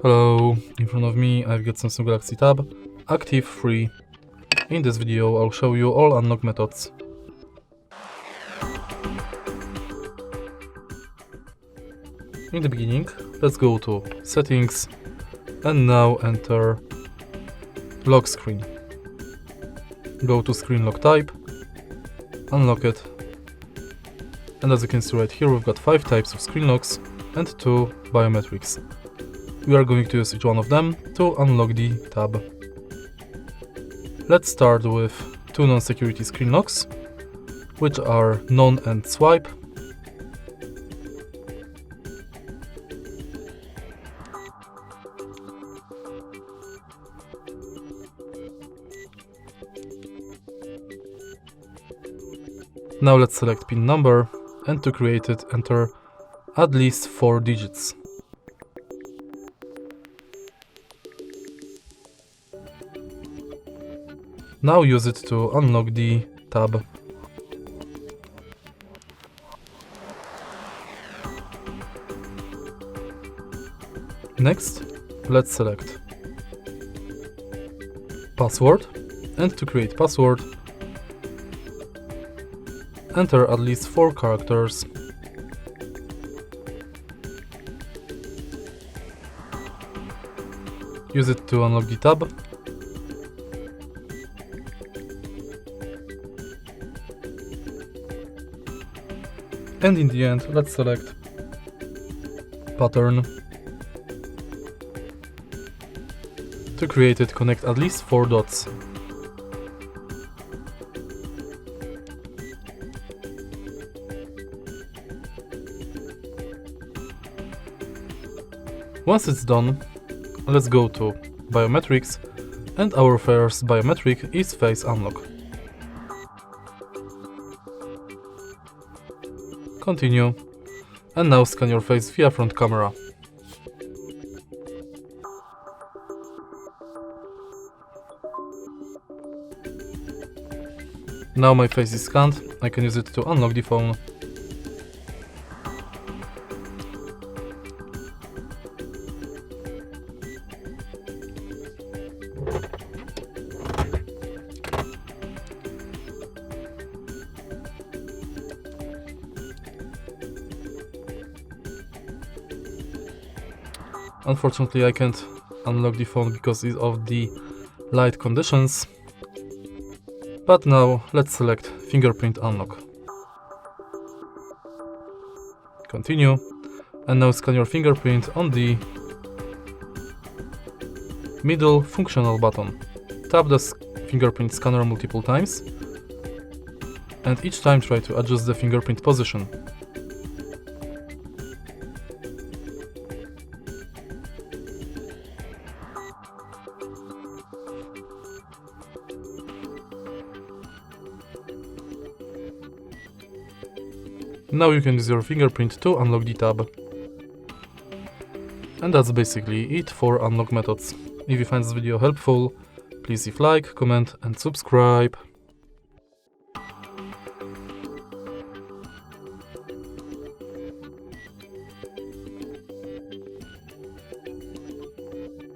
Hello, in front of me I've got SAMSUNG Galaxy Tab Active3. In this video I'll show you all unlock methods. In the beginning, let's go to Settings and now enter Lock Screen. Go to Screen Lock Type, unlock it, and as you can see right here we've got 5 types of screen locks and 2 biometrics. We are going to use each one of them to unlock the tab. Let's start with 2 non-security screen locks, which are None and Swipe. Now let's select PIN number, and to create it enter at least 4 digits. Now use it to unlock the tab. Next, let's select Password, and to create password, enter at least 4 characters. Use it to unlock the tab. And in the end, let's select Pattern. To create it, connect at least 4 dots. Once it's done, let's go to Biometrics, and our first biometric is Face Unlock. Continue, and now scan your face via front camera. Now my face is scanned, I can use it to unlock the phone. Unfortunately, I can't unlock the phone because of the light conditions. But now let's select Fingerprint Unlock. Continue, and now scan your fingerprint on the middle functional button. Tap the fingerprint scanner multiple times, and each time try to adjust the fingerprint position. Now you can use your fingerprint to unlock the tab. And that's basically it for unlock methods. If you find this video helpful, please leave like, comment and subscribe.